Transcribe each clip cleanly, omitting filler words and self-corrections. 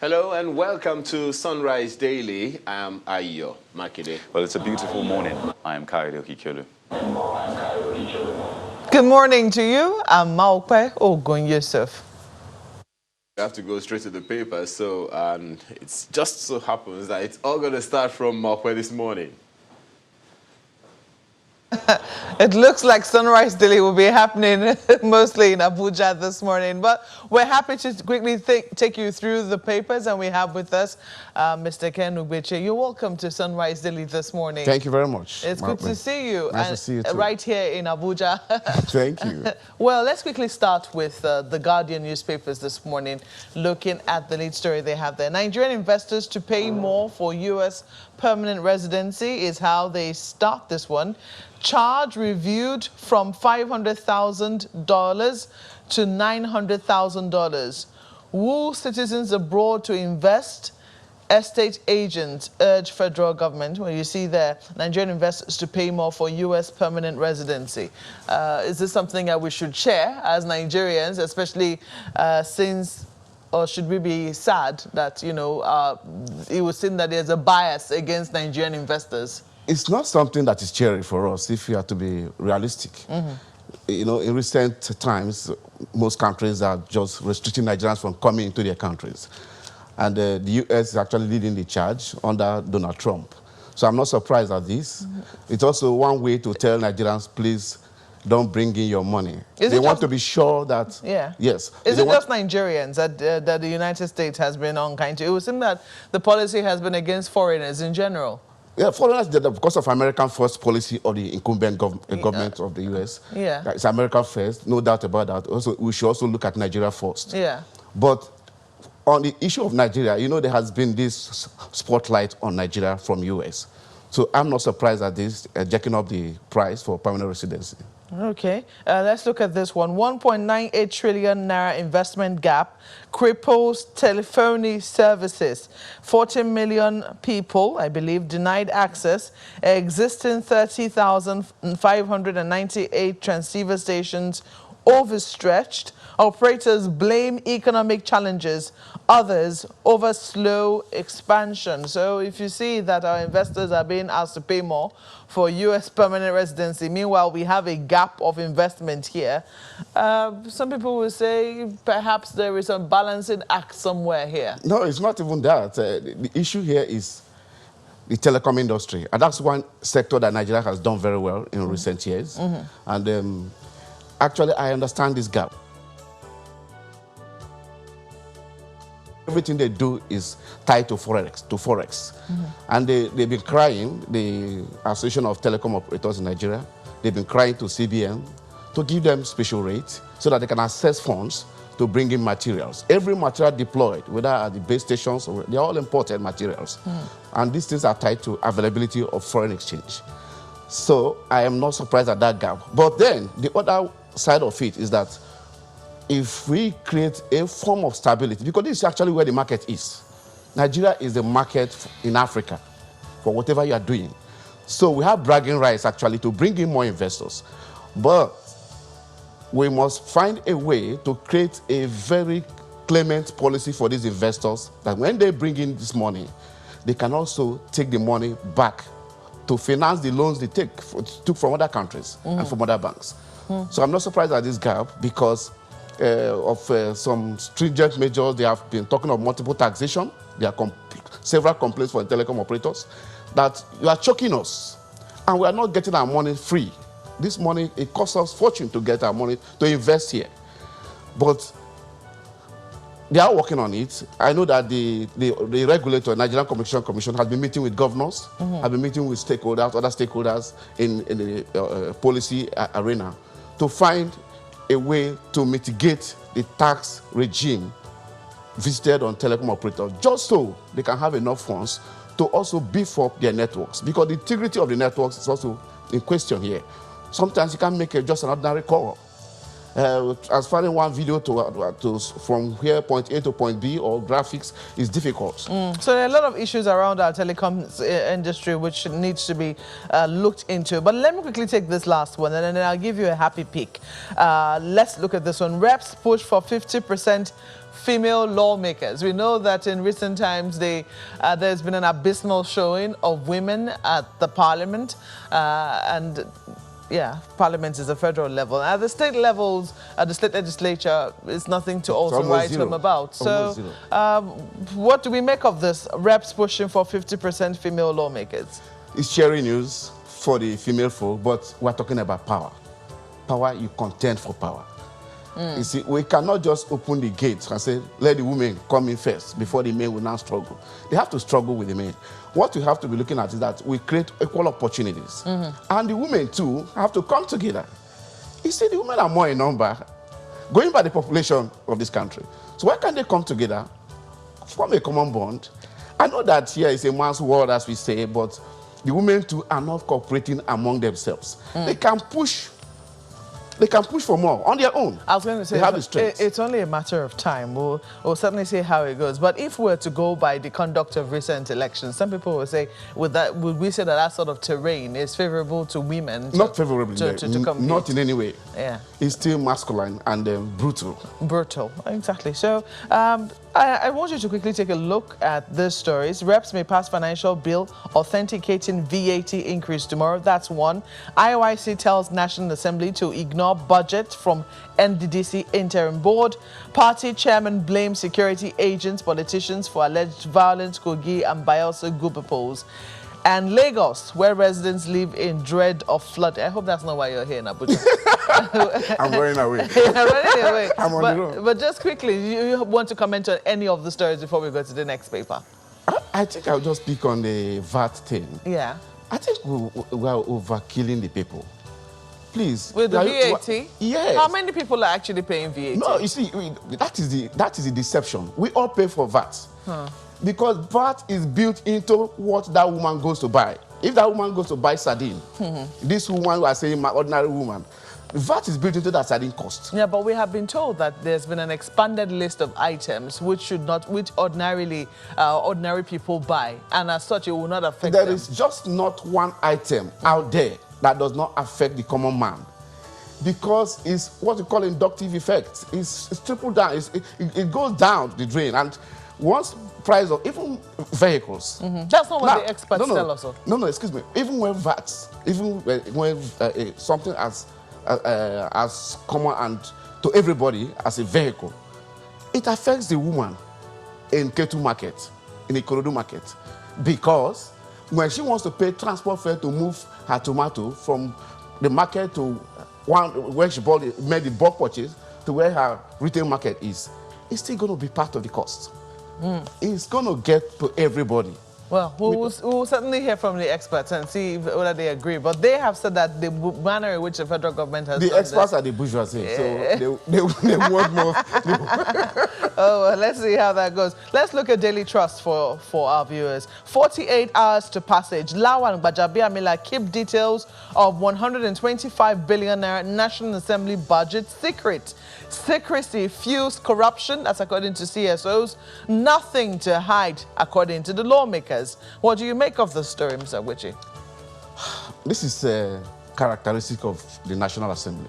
Hello and welcome to Sunrise Daily. I am Ayo Makide. Well, it's a beautiful morning. I am Kyle Okikyolu. Good morning to you. I'm Maokpe Ogun Yusuf. We have to go straight to the paper, so it just so happens that it's all going to start from Maokpe this morning. It looks like Sunrise Daily will be happening mostly in Abuja this morning, but we're happy to quickly take you through the papers, and we have with us Mr. Ken Ugbechie. You're welcome to Sunrise Daily this morning. Thank you very much. It's good to see you. Nice to see you too. Right here in Abuja. Thank you. Well, let's quickly start with the Guardian newspapers this morning, looking at the lead story they have there. Nigerian investors to pay more for U.S. permanent residency is how they start this one. Charge reviewed from $500,000 to $900,000. Woo citizens abroad to invest. Estate agents urge federal government. Well, you see there, Nigerian investors to pay more for U.S. permanent residency. Is this something that we should share as Nigerians, especially since, or should we be sad that, you know, it would seem that there's a bias against Nigerian investors? It's not something that is cheery for us, if you have to be realistic. You know, in recent times, most countries are just restricting Nigerians from coming into their countries. And the U.S. is actually leading the charge under Donald Trump. So I'm not surprised at this. It's also one way to tell Nigerians, please don't bring in your money. They want to be sure that, yes. Is it just Nigerians that the United States has been unkind to? It would seem that the policy has been against foreigners in general. Yeah, foreigners, because of American first policy of the incumbent government of the U.S. Yeah. It's America first, no doubt about that. Also, we should also look at Nigeria first. Yeah. But on the issue of Nigeria, you know, there has been this spotlight on Nigeria from U.S. So I'm not surprised at this, jacking up the price for permanent residency. Okay, let's look at this one. 1.98 trillion naira investment gap cripples telephony services. 40 million people, I believe, denied access. Existing 30,598 transceiver stations overstretched. Operators blame economic challenges, others over slow expansion. So if you see that our investors are being asked to pay more for U.S. permanent residency, meanwhile we have a gap of investment here, some people will say perhaps there is a balancing act somewhere here. No, it's not even that. The issue here is the telecom industry. And that's one sector that Nigeria has done very well in recent years. And actually, I understand this gap. Everything they do is tied to Forex. And they've been crying, the Association of Telecom Operators in Nigeria, they've been crying to CBN to give them special rates so that they can access funds to bring in materials. Every material deployed, whether at the base stations, or they're all imported materials. And these things are tied to availability of foreign exchange. So I am not surprised at that gap. But then the other side of it is that if we create a form of stability, because this is actually where the market is. Nigeria is the market in Africa for whatever you are doing. So we have bragging rights actually to bring in more investors. But we must find a way to create a very clement policy for these investors that when they bring in this money, they can also take the money back to finance the loans they took from other countries and from other banks. So I'm not surprised at this gap because of some stringent measures. They have been talking of multiple taxation. There are several complaints for the telecom operators that you are choking us and we are not getting our money free. This money, it costs us fortune to get our money to invest here. But they are working on it. I know that the regulator, Nigerian Communication Commission, has been meeting with governors, has been meeting with stakeholders, other stakeholders in the policy arena to find a way to mitigate the tax regime visited on telecom operators, just so they can have enough funds to also beef up their networks, because the integrity of the networks is also in question here. Sometimes you can make just an ordinary call. Transferring one video from here, point A to point B, or graphics is difficult. So there are a lot of issues around our telecom industry which needs to be looked into. But let me quickly take this last one, and then I'll give you a happy pick. Let's look at this one. Reps push for 50% female lawmakers. We know that in recent times there's been an abysmal showing of women at the parliament, and yeah, parliament is a federal level. At the state levels, the state legislature is nothing to also write home about. So what do we make of this? Reps pushing for 50% female lawmakers. It's cheering news for the female folk, but we're talking about power. Power, you contend for power. You see, we cannot just open the gates and say, let the women come in first before the men will now struggle. They have to struggle with the men. What we have to be looking at is that we create equal opportunities. And the women, too, have to come together. You see, the women are more in number, going by the population of this country. So why can't they come together, form a common bond? I know that here is a man's world, as we say, but the women, too, are not cooperating among themselves. They can push for more on their own. I was going to say, it's only a matter of time. We'll certainly see how it goes. But if we're to go by the conduct of recent elections, some people will say, would we say that sort of terrain is favorable to women? Not favorable, to compete? Not in any way. Yeah. It's still masculine and brutal. Brutal, exactly. So I want you to quickly take a look at these stories. Reps may pass financial bill authenticating VAT increase tomorrow. That's one. IOIC tells National Assembly to ignore budget from NDDC interim board. Party chairman blames security agents, politicians for alleged violence, Kogi and Bayelsa Guba polls. And Lagos, where residents live in dread of flood. I hope that's not why you're here in Abuja. I'm running away. Running away. I'm on the road. But just quickly, you want to comment on any of the stories before we go to the next paper? I think I'll just speak on the VAT thing. Yeah. I think we are overkilling the people. Please. With the VAT? Yes. How many people are actually paying VAT? No, you see, that is the deception. We all pay for VAT. Because VAT is built into what that woman goes to buy. If that woman goes to buy sardine, this woman, we are saying my ordinary woman, VAT is built into that sardine cost. Yeah, but we have been told that there's been an expanded list of items which ordinarily ordinary people buy, and as such, it will not affect them. There is just not one item out there that does not affect the common man, because it's what we call inductive effect. It's tripled down. It goes down the drain, and once price of even vehicles. That's not what the experts tell us. No, excuse me. Even when VAT, even when something as common and to everybody as a vehicle, it affects the woman in Ketu market, in the Ikorodu market, because when she wants to pay transport fare to move her tomato from the market to where she made the bulk purchase to where her retail market is, it's still going to be part of the cost. It's going to get to everybody. Well, we'll certainly hear from the experts and see whether they agree. But they have said that the manner in which the federal government has the experts are the bourgeoisie, so they want more. Oh, well, let's see how that goes. Let's look at Daily Trust for our viewers. 48 hours to passage. Lawan Gbajabiamila keep details of 125 billion naira National Assembly budget secret. Secrecy fuels corruption, that's according to CSOs. Nothing to hide, according to the lawmakers. What do you make of the story, Mr. Ugbechie? This is a characteristic of the National Assembly.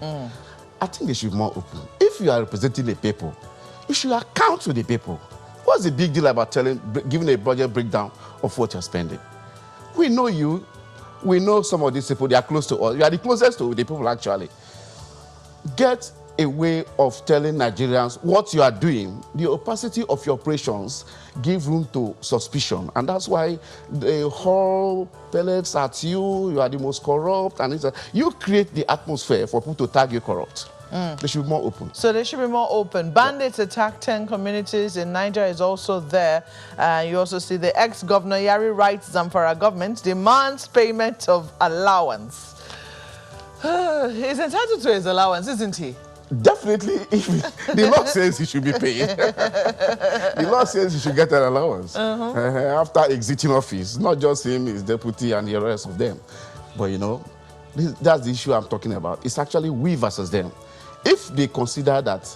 I think they should be more open. If you are representing the people, you should account to the people. What's the big deal about giving a budget breakdown of what you're spending? We know you. We know some of these people. They are close to us. You are the closest to the people, actually. Get a way of telling Nigerians what you are doing. The opacity of your operations give room to suspicion, and that's why the whole pellets at you. You are the most corrupt, and you create the atmosphere for people to tag you corrupt. They should be more open. So they should be more open. Bandits attack 10 communities in Niger is also there. You also see the ex-governor Yari writes Zamfara government demands payment of allowance. He's entitled to his allowance, isn't he? Definitely, the law says he should be paid. The law says he should get an allowance after exiting office. Not just him, his deputy, and the rest of them. But you know, that's the issue I'm talking about. It's actually we versus them. If they consider that,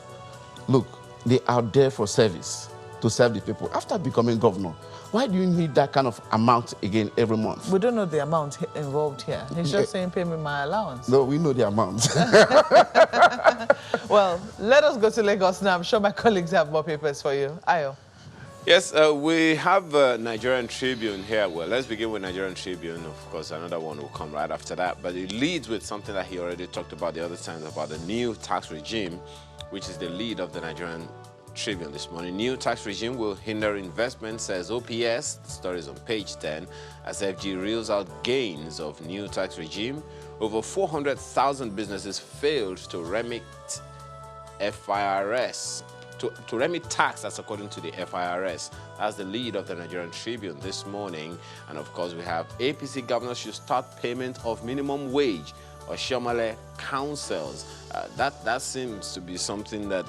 look, they are there for service, to serve the people. After becoming governor, Why do you need that kind of amount again every month? We don't know the amount involved here. He's just saying, pay me my allowance. No, we know the amount. Well, let us go to Lagos now. I'm sure my colleagues have more papers for you. Ayo. Yes, we have Nigerian Tribune here. Well, let's begin with Nigerian Tribune. Of course, another one will come right after that. But it leads with something that he already talked about the other time, about the new tax regime, which is the lead of the Nigerian Tribune this morning. New tax regime will hinder investment, says OPS. The story is on page 10. As FG reels out gains of new tax regime, over 400,000 businesses failed to remit FIRS. To remit tax, that's according to the FIRS. That's the lead of the Nigerian Tribune this morning. And of course, we have APC governors should start payment of minimum wage, or Shomale councils. That seems to be something that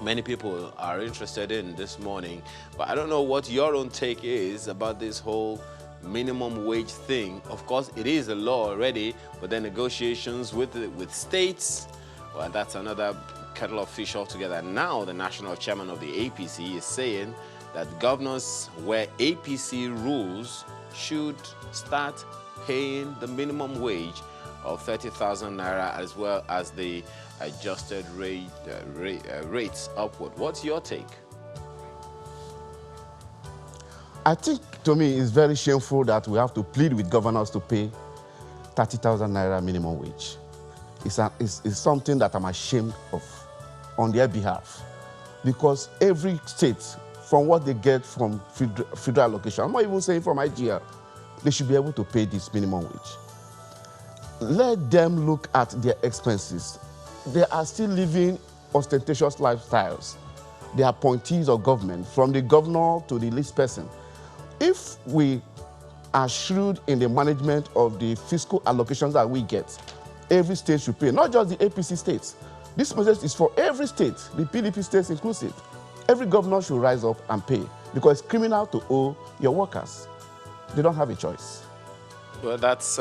many people are interested in this morning. But I don't know what your own take is about this whole minimum wage thing. Of course, it is a law already, but then negotiations with states, well, that's another kettle of fish altogether. Now, the national chairman of the APC is saying that governors where APC rules should start paying the minimum wage of 30,000 naira, as well as the adjusted rates upward. What's your take? I think, to me, it's very shameful that we have to plead with governors to pay 30,000 naira minimum wage. It's something that I'm ashamed of on their behalf, because every state, from what they get from federal allocation, I'm not even saying from IGR, they should be able to pay this minimum wage. Let them look at their expenses. They are still living ostentatious lifestyles. They are appointees of government, from the governor to the least person. If we are shrewd in the management of the fiscal allocations that we get, every state should pay, not just the APC states. This message is for every state, the PDP states inclusive. Every governor should rise up and pay, because it's criminal to owe your workers. They don't have a choice. Well, that's,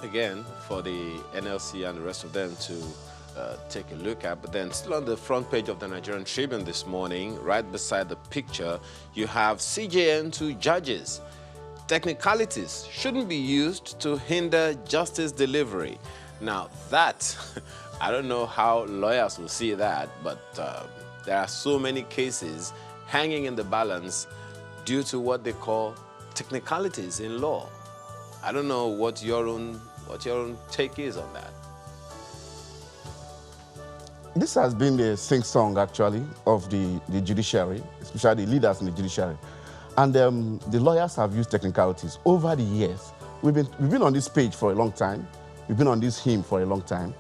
again, for the NLC and the rest of them to take a look at. But then still on the front page of the Nigerian Tribune this morning, right beside the picture, you have CJN to judges. Technicalities shouldn't be used to hinder justice delivery. Now that, I don't know how lawyers will see that, but there are so many cases hanging in the balance due to what they call technicalities in law. I don't know what your own take is on that. This has been the sing-song, actually, of the judiciary, especially the leaders in the judiciary. And the lawyers have used technicalities over the years. We've been on this page for a long time. We've been on this hymn for a long time.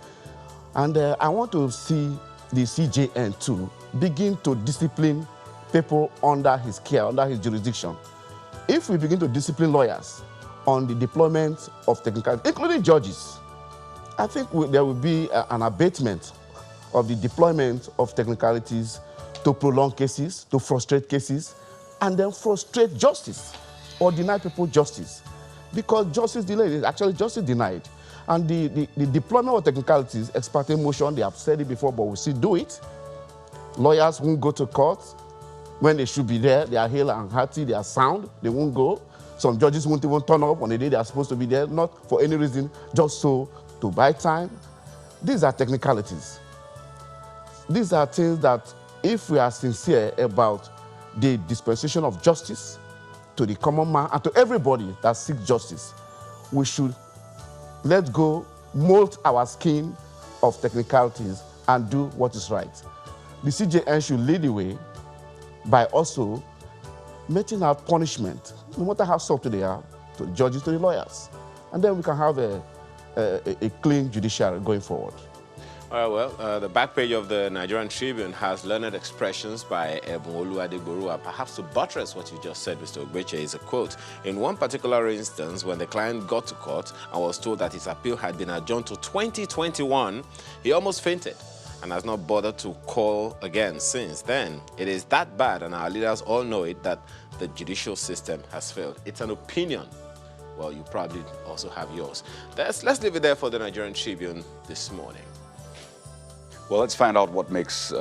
And I want to see the CJN too begin to discipline people under his care, under his jurisdiction. If we begin to discipline lawyers on the deployment of technicalities, including judges, I think there will be an abatement of the deployment of technicalities to prolong cases, to frustrate cases, and then frustrate justice or deny people justice. Because justice delayed is actually justice denied. And the deployment of technicalities, ex parte motion, they have said it before, but we still do it. Lawyers won't go to court when they should be there. They are hale and hearty, they are sound, they won't go. Some judges won't even turn up on the day they are supposed to be there, not for any reason, just so to buy time. These are technicalities. These are things that, if we are sincere about the dispensation of justice to the common man and to everybody that seeks justice, we should let go, mold our skin of technicalities and do what is right. The CJN should lead the way by also meting out punishment, no matter how soft they are, to the judges, to the lawyers. And then we can have a clean judiciary going forward. All right, well, the back page of the Nigerian Tribune has learned expressions by Ebunolu Adegboru. Perhaps to buttress what you just said, Mr. Ugbechie, is a quote. In one particular instance, when the client got to court and was told that his appeal had been adjourned to 2021, he almost fainted and has not bothered to call again since then. It is that bad, and our leaders all know it, that the judicial system has failed. It's an opinion. Well, you probably also have yours. Let's leave it there for the Nigerian Tribune this morning. Well, let's find out what makes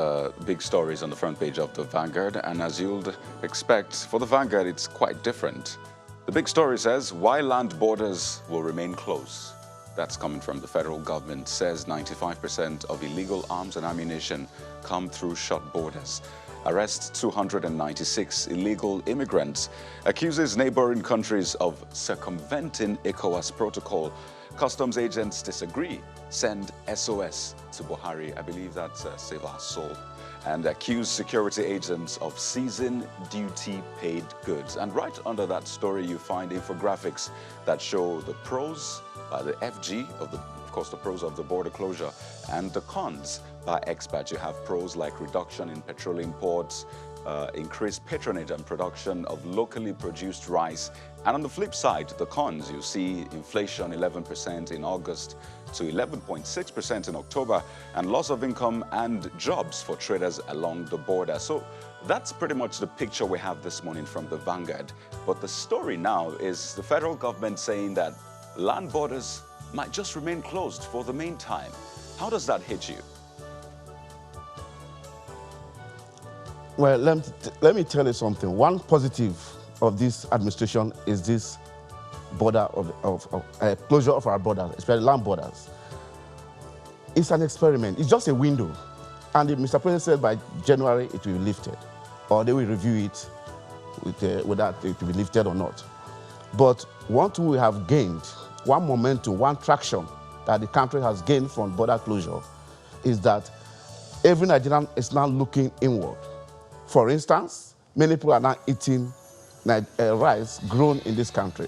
big stories on the front page of the Vanguard. And as you'd expect, for the Vanguard, it's quite different. The big story says, why land borders will remain closed. That's coming from the federal government, says 95% of illegal arms and ammunition come through shut borders. Arrests 296 illegal immigrants. Accuses neighboring countries of circumventing ECOWAS protocol. Customs agents disagree. Send SOS to Buhari. I believe that's Save Our Soul. And accuse security agents of seizing duty-paid goods. And right under that story, you find infographics that show the pros by the FG, of course, the pros of the border closure, and the cons by experts. You have pros like reduction in petrol imports, increased patronage and production of locally produced rice. And on the flip side, the cons, you see inflation 11% in August to 11.6% in October, and loss of income and jobs for traders along the border. So that's pretty much the picture we have this morning from the Vanguard. But the story now is the federal government saying that land borders might just remain closed for the meantime. How does that hit you? Well, let me tell you something. One positive of this administration is this border closure of our borders, especially land borders. It's an experiment. It's just a window. And the Mr. President said by January it will be lifted, or they will review it whether it will be lifted or not. But what we have gained, one momentum, one traction that the country has gained from border closure is that every Nigerian is now looking inward. For instance, many people are now eating rice grown in this country.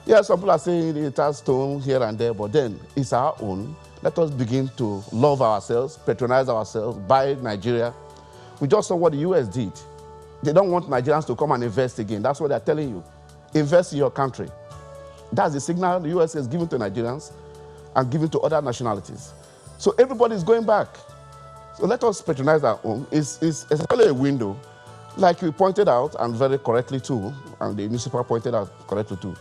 Yeah, some people are saying it has stone here and there, but then it's our own. Let us begin to love ourselves, patronize ourselves, buy Nigeria. We just saw what the US did. They don't want Nigerians to come and invest again. That's what they're telling you. Invest in your country. That's the signal the US has given to Nigerians and given to other nationalities. So everybody is going back. So let us patronize our own. It's essentially a window, like you pointed out, and very correctly too, and the newspaper pointed out correctly too.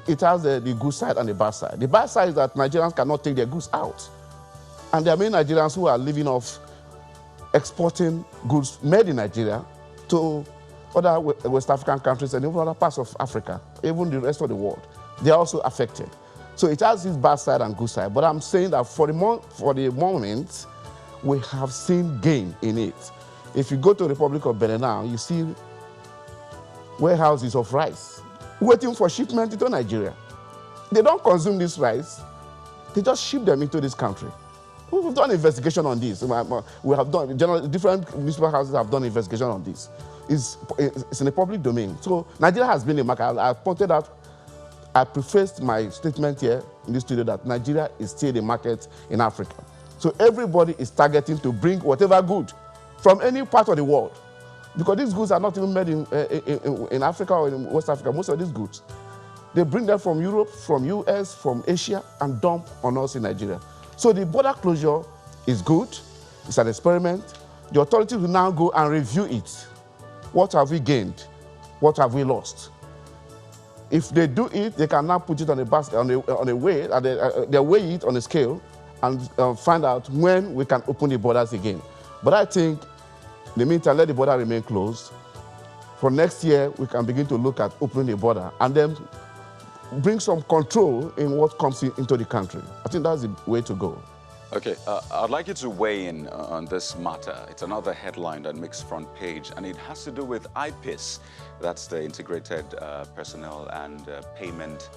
It has the good side and the bad side. The bad side is that Nigerians cannot take their goods out. And there are many Nigerians who are living off exporting goods made in Nigeria to other West African countries and even other parts of Africa, even the rest of the world. They are also affected. So it has this bad side and good side. But I'm saying that for the moment, we have seen gain in it. If you go to the Republic of Benin now, you see warehouses of rice waiting for shipment into Nigeria. They don't consume this rice. They just ship them into this country. We've done investigation on this. We have done, different municipal houses have done investigation on this. It's in the public domain. So Nigeria has been a market. I pointed out, I prefaced my statement here in this studio that Nigeria is still the market in Africa. So everybody is targeting to bring whatever good from any part of the world. Because these goods are not even made in Africa or in West Africa, most of these goods. They bring them from Europe, from US, from Asia, and dump on us in Nigeria. So the border closure is good. It's an experiment. The authorities will now go and review it. What have we gained? What have we lost? If they do it, they can now put it on a basket, on a way, they weigh it on a scale and find out when we can open the borders again. But I think, in the meantime, let the border remain closed. For next year, we can begin to look at opening the border and then bring some control in what comes into the country. I think that's the way to go. Okay, I'd like you to weigh in on this matter. It's another headline that makes front page, and it has to do with IPIS. That's the Integrated Personnel and Payment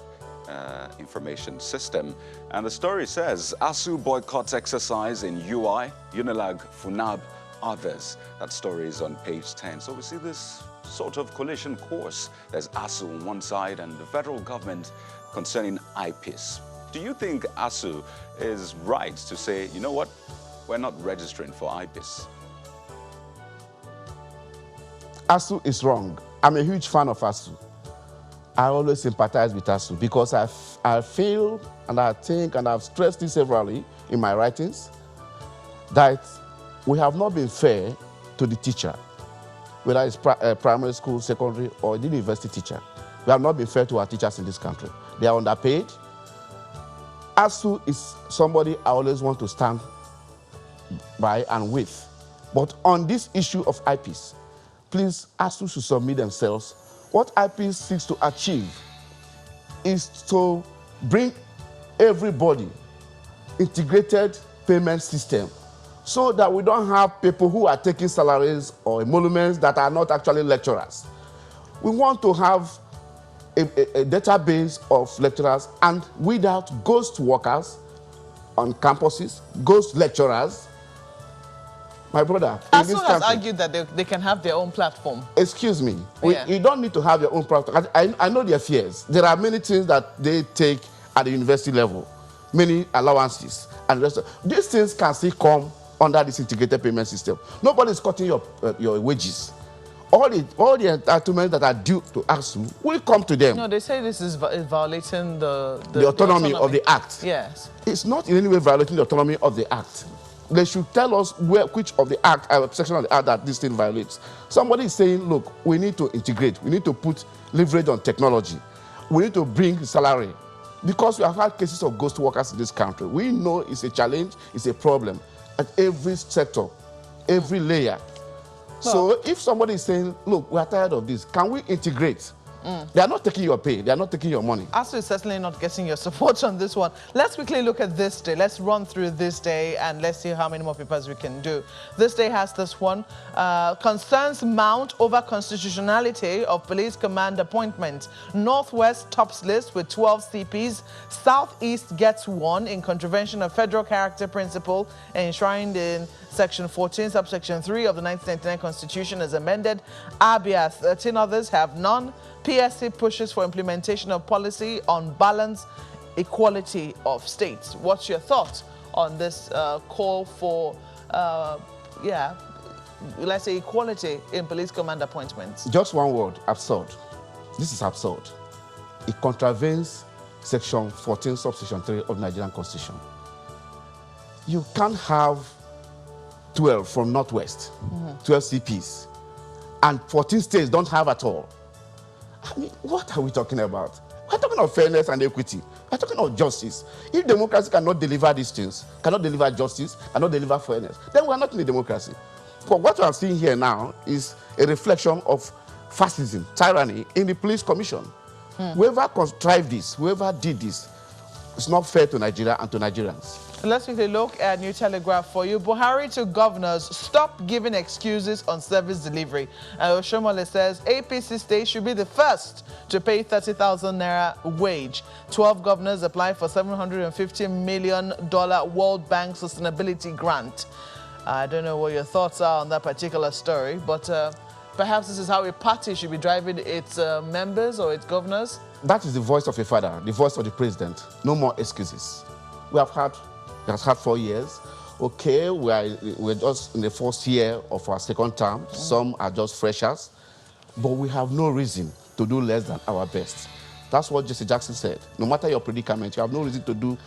Information System. And the story says, ASU boycotts exercise in UI, Unilag, Funab, others. That story is on page 10. So we see this sort of collision course. There's ASU on one side and the federal government concerning IPIS. Do you think ASU is right to say, you know what, we're not registering for IPIS? ASU is wrong. I'm a huge fan of ASU. I always sympathize with ASU because I feel and I think, and I've stressed this severally in my writings, that we have not been fair to the teacher, whether it's primary school, secondary, or the university teacher. We have not been fair to our teachers in this country. They are underpaid. ASU is somebody I always want to stand by and with. But on this issue of IPs, please ASU should submit themselves. What IPs seeks to achieve is to bring everybody integrated payment system so that we don't have people who are taking salaries or emoluments that are not actually lecturers. We want to have a database of lecturers and without ghost workers on campuses, ghost lecturers. My brother, in this ASU has country, argued that they can have their own platform. excuse me, Yeah. you don't need to have your own platform. I know their fears. There are many things that they take at the university level, many allowances and the rest of, these things can still come under this integrated payment system. Nobody is cutting your wages. All the entitlements that are due to ASU will come to them. No, they say this is violating the autonomy of the Act. Yes. It's not in any way violating the autonomy of the Act. They should tell us which of the Act, section of the Act that this thing violates. Somebody is saying, look, we need to integrate. We need to put leverage on technology. We need to bring salary. Because we have had cases of ghost workers in this country. We know it's a challenge, it's a problem at every sector, every layer. So if somebody is saying, look, we are tired of this, can we integrate? They are not taking your pay. They are not taking your money. ASU is certainly not getting your support on this one. Let's quickly look at this day. Let's run through this day and let's see how many more papers we can do. This day has this one. Concerns mount over constitutionality of police command appointments. Northwest tops list with 12 CPs. Southeast gets 1 in contravention of federal character principle enshrined in Section 14, subsection 3 of the 1999 Constitution as amended. Abia, 13 others have none. PSC pushes for implementation of policy on balance equality of states. What's your thought on this call for, let's say equality in police command appointments? Just one word, absurd. This is absurd. It contravenes Section 14, subsection 3 of the Nigerian Constitution. You can't have 12 from Northwest, 12 CPs, and 14 states don't have at all. I mean, what are we talking about? We're talking of fairness and equity. We're talking of justice. If democracy cannot deliver these things, cannot deliver justice, cannot deliver fairness, then we're not in a democracy. But what we are seeing here now is a reflection of fascism, tyranny in the police commission. Whoever contrived this, whoever did this, it's not fair to Nigeria and to Nigerians. Let's quickly look at New Telegraph for you. Buhari to governors, stop giving excuses on service delivery. Oshomole says APC state should be the first to pay 30,000 naira wage. 12 governors apply for $750 million World Bank sustainability grant. I don't know what your thoughts are on that particular story, but perhaps this is how a party should be driving its members or its governors. That is the voice of a father, the voice of the president. No more excuses. We have had 4 years. Okay, we're just in the first year of our second term. Some are just freshers. But we have no reason to do less than our best. That's what Jesse Jackson said. No matter your predicament, you have no reason to do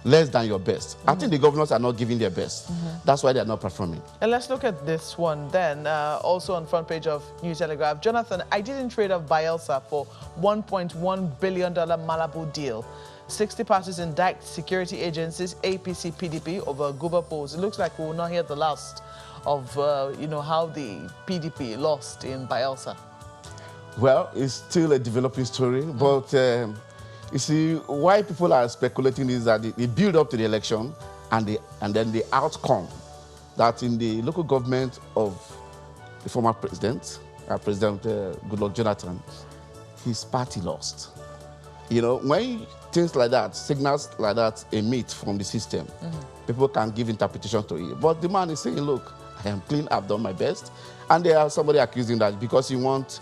less than your best. I think the governors are not giving their best. That's why they're not performing. And let's look at this one then. Also on front page of New Telegraph. Jonathan, I didn't trade off Bielsa for $1.1 billion Malibu deal. 60 parties indict security agencies, APC, PDP over Guba polls. It looks like we will not hear the last of, how the PDP lost in Bielsa. Well, it's still a developing story, but you see, why people are speculating is that they build up to the election and then the outcome that in the local government of the former president, President Goodluck Jonathan, his party lost. You know, when things like that, signals like that emit from the system, people can give interpretation to it. But the man is saying, look, I am clean, I've done my best. And there are somebody accusing that because you want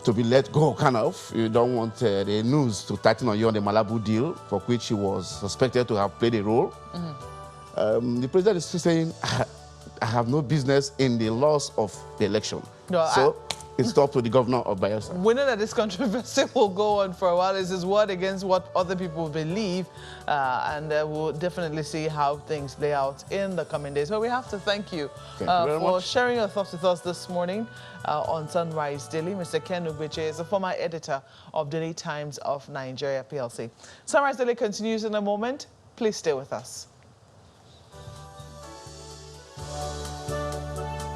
to be let go, kind of. You don't want the news to tighten on you on the Malibu deal, for which he was suspected to have played a role. The president is saying, I have no business in the loss of the election. No, so it's up to the governor of Bayelsa. We know that this controversy will go on for a while. This is word against what other people believe, and we'll definitely see how things play out in the coming days. But we have to thank you for sharing your thoughts with us this morning on Sunrise Daily. Mr. Ken Ugbechie is the former editor of Daily Times of Nigeria, PLC. Sunrise Daily continues in a moment. Please stay with us.